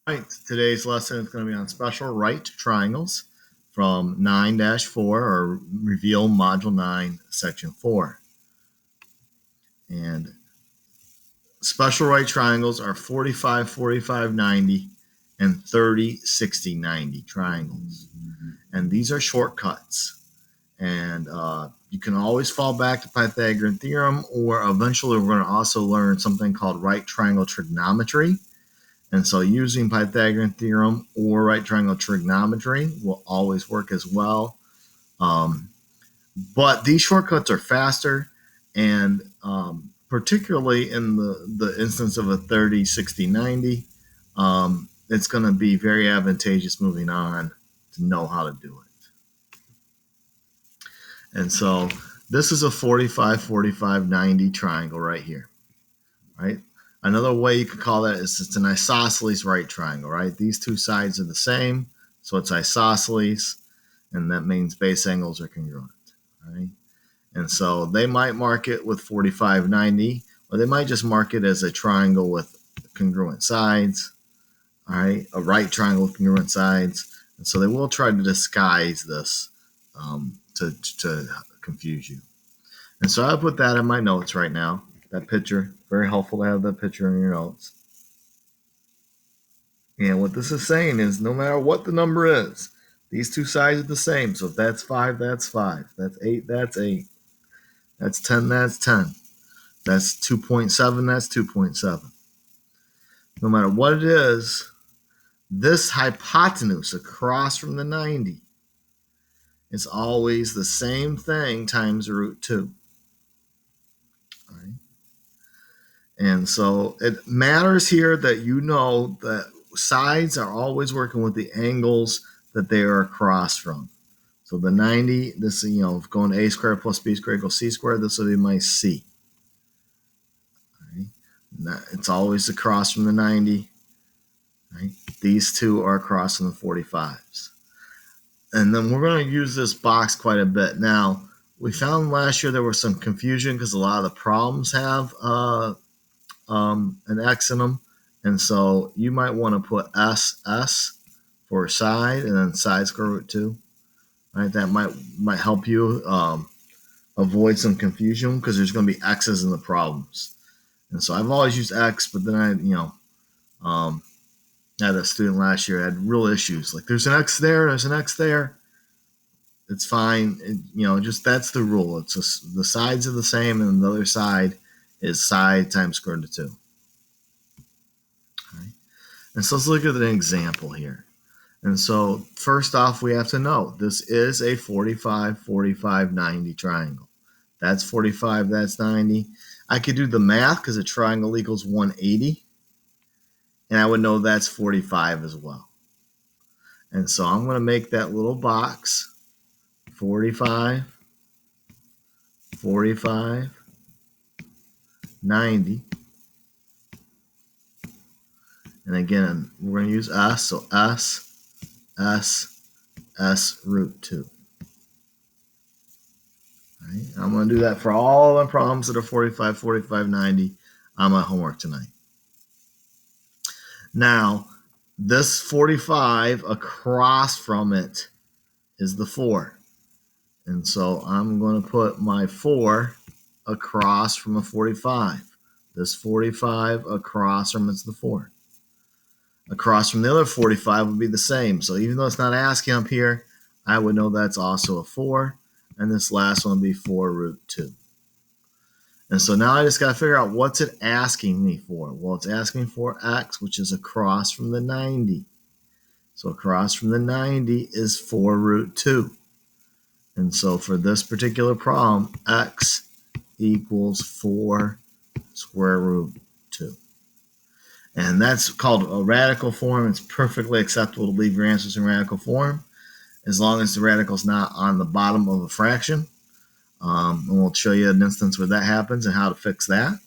All right, today's lesson is going to be on special right triangles from 9-4 or Reveal Module 9, Section 4. And special right triangles are 45, 45, 90, and 30, 60, 90 triangles. And these are shortcuts. And you can always fall back to Pythagorean theorem, or eventually we're going to also learn something called right triangle trigonometry. And so using Pythagorean theorem or right triangle trigonometry will always work as well. But these shortcuts are faster, and particularly in the instance of a 30, 60, 90, it's going to be very advantageous moving on to know how to do it. And so this is a 45, 45, 90 triangle right here, right? Another way you could call that is it's an isosceles right triangle, right? These two sides are the same, so it's isosceles, and that means base angles are congruent, right? And so they might mark it with 45, 90, or they might just mark it as a triangle with congruent sides, all right? A right triangle with congruent sides. And so they will try to disguise this to confuse you. And so I put that in my notes right now. That picture, very helpful to have that picture in your notes. And what this is saying is no matter what the number is, these two sides are the same. So if that's 5, that's 5. That's 8, that's 8. That's 10, that's 10. That's 2.7, that's 2.7. No matter what it is, this hypotenuse across from the 90 is always the same thing times root 2. Right? And so it matters here that you know that sides are always working with the angles that they are across from. So the 90, this, going to a squared plus b squared equals c squared, this will be my c. Right? It's always across from the 90. Right? These two are across from the 45s. And then we're going to use this box quite a bit. Now, we found last year there was some confusion because a lot of the problems have an X in them. And so you might want to put SS for side and then side square root 2. Right? That might help you avoid some confusion because there's going to be X's in the problems. And so I've always used X, but then I had a student last year had real issues. Like there's an X there, there's an X there. It's fine. Just that's the rule. It's just, the sides are the same, and the other side is side times square root of 2. Right? And so let's look at an example here. And so first off, we have to know this is a 45, 45, 90 triangle. That's 45, that's 90. I could do the math because a triangle equals 180. And I would know that's 45 as well. And so I'm going to make that little box 45, 45, 90. And again, we're going to use S, so S root 2. Right? I'm going to do that for all the problems that are 45, 45, 90 on my homework tonight. Now, this 45 across from it is the 4. And so I'm going to put my 4 across from a 45. This 45 across from it's the 4. Across from the other 45 would be the same. So even though it's not asking up here, I would know that's also a 4. And this last one would be 4 root 2. And so now I just got to figure out what's it asking me for. Well, it's asking for X, which is across from the 90. So across from the 90 is 4 root 2. And so for this particular problem, X equals 4 square root 2. And that's called a radical form. It's perfectly acceptable to leave your answers in radical form as long as the radical is not on the bottom of a fraction. And we'll show you an instance where that happens and how to fix that.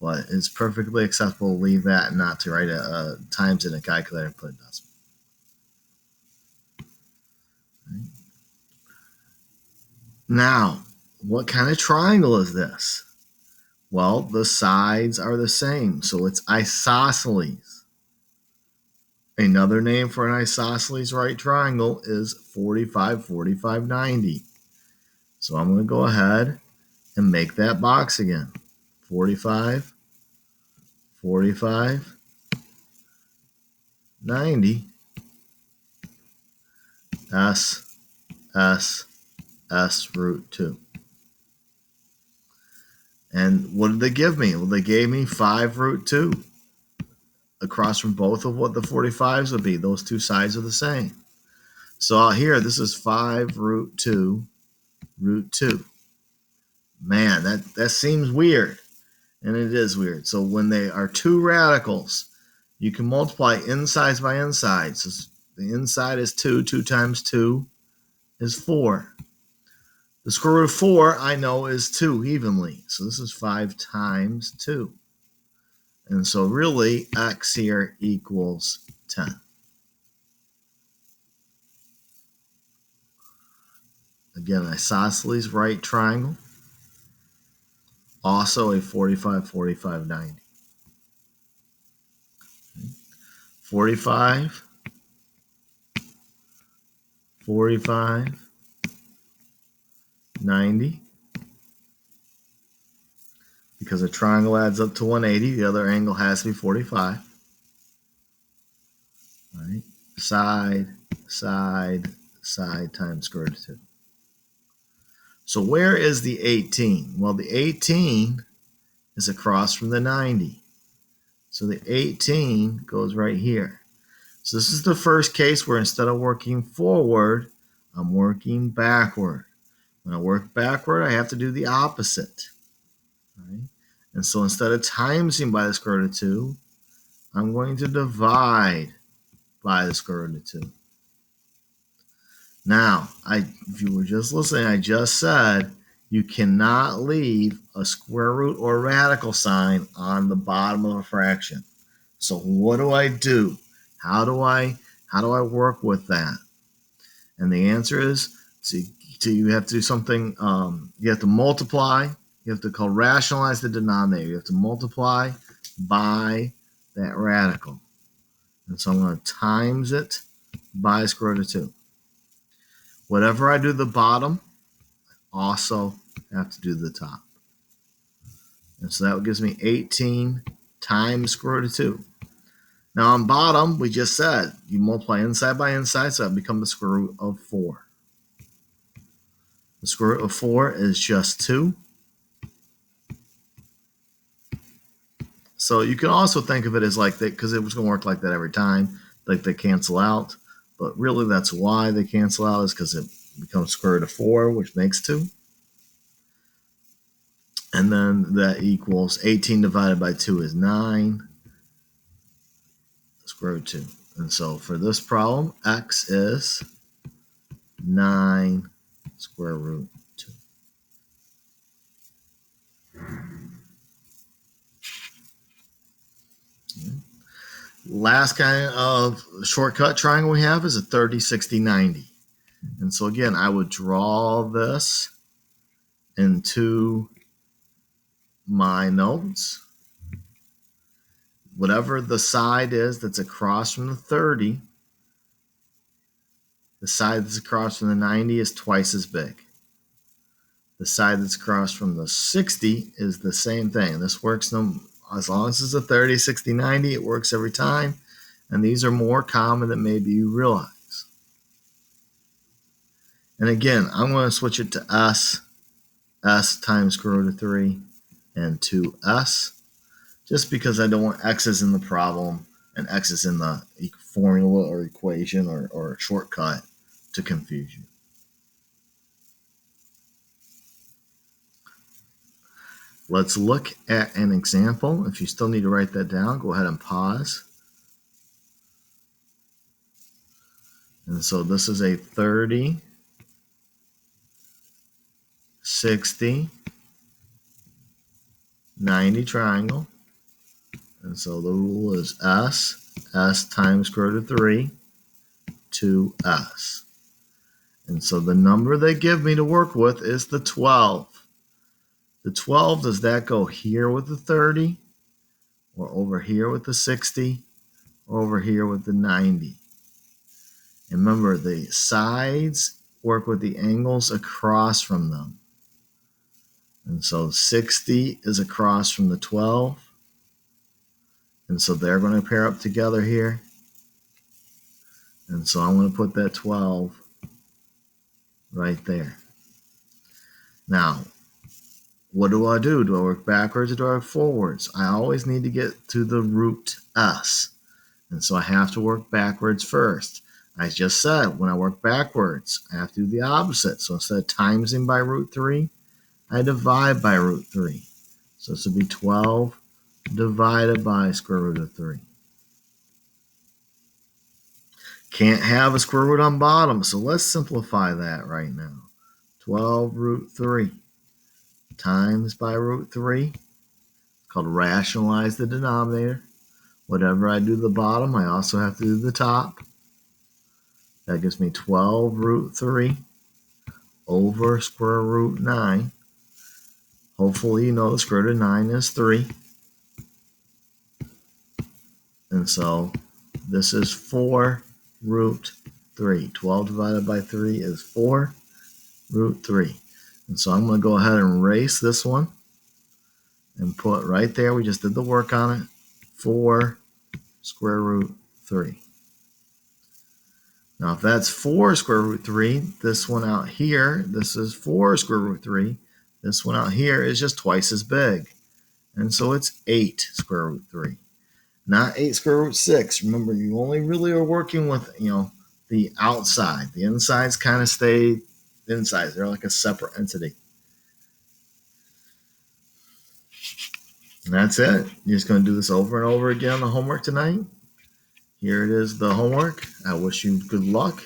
But it's perfectly acceptable to leave that and not to write a times in a calculator and put a decimal. Right. Now, what kind of triangle is this? Well, the sides are the same, so it's isosceles. Another name for an isosceles right triangle is 45, 45, 90. So I'm going to go ahead and make that box again. 45, 45, 90, S, S, S root 2. And what did they give me? Well, they gave me 5 root 2 across from both of what the 45s would be. Those two sides are the same. So out here, this is 5 root 2, root 2. Man, that seems weird. And it is weird. So when they are two radicals, you can multiply insides by insides. So the inside is 2. 2 times 2 is 4. The square root of 4, I know, is 2 evenly. So this is 5 times 2. And so really, x here equals 10. Again, isosceles right triangle. Also a 45, 45, 90. 45, 45, 90. Because a triangle adds up to 180, the other angle has to be 45. Right? Side, side, side times square root of 2. So where is the 18? Well, the 18 is across from the 90. So the 18 goes right here. So this is the first case where instead of working forward, I'm working backward. When I work backward, I have to do the opposite. Right? And so instead of timesing by the square root of 2, I'm going to divide by the square root of 2. Now, if you were just listening, I just said you cannot leave a square root or radical sign on the bottom of a fraction. So what do I do? How do I work with that? And the answer is you have to do something. You have to multiply. You have to rationalize the denominator. You have to multiply by that radical. And so I'm going to times it by square root of 2. Whatever I do the bottom, also have to do the top. And so that gives me 18 times square root of 2. Now on bottom, we just said you multiply inside by inside, so that becomes the square root of 4. The square root of 4 is just 2. So you can also think of it as like that, because it was going to work like that every time, like they cancel out. But really that's why they cancel out, is because it becomes square root of 4, which makes 2. And then that equals 18 divided by 2 is 9. Square root of 2. And so for this problem, x is 9 square root 2. Okay. Last kind of shortcut triangle we have is a 30, 60, 90. And so again, I would draw this into my notes. Whatever the side is that's across from the 30, the side that's across from the 90 is twice as big. The side that's across from the 60 is the same thing. This works as long as it's a 30, 60, 90, it works every time. And these are more common than maybe you realize. And again, I'm going to switch it to S times square root of 3, and 2S, just because I don't want X's in the problem and X's in the formula or equation or shortcut to confuse you. Let's look at an example. If you still need to write that down, go ahead and pause. And so this is a 30, 60, 90 triangle. And so the rule is S times square root of 3, 2S. And so the number they give me to work with is the 12. The 12, does that go here with the 30, or over here with the 60, over here with the 90. And remember, the sides work with the angles across from them. And so 60 is across from the 12. And so they're going to pair up together here. And so I'm going to put that 12 right there. Now, what do I do? Do I work backwards or do I work forwards? I always need to get to the root S. And so I have to work backwards first. I just said, when I work backwards, I have to do the opposite. So instead of timesing by root 3, I divide by root 3. So this would be 12 divided by square root of 3. Can't have a square root on bottom, so let's simplify that right now. 12 root 3 times by root 3. It's called rationalize the denominator. Whatever I do the bottom, I also have to do the top. That gives me 12 root 3 over square root 9. Hopefully you know the square root of 9 is 3. And so this is 4 root 3. 12 divided by 3 is 4 root 3. And so I'm going to go ahead and erase this one and put right there, we just did the work on it, 4 square root 3. Now if that's 4 square root 3, this one out here, this is 4 square root 3. This one out here is just twice as big. And so it's 8 square root 3. Not 8 square root 6. Remember, you only really are working with, the outside. The insides kind of stay inside. They're like a separate entity. And that's it. You're just going to do this over and over again on the homework tonight. Here it is, the homework. I wish you good luck.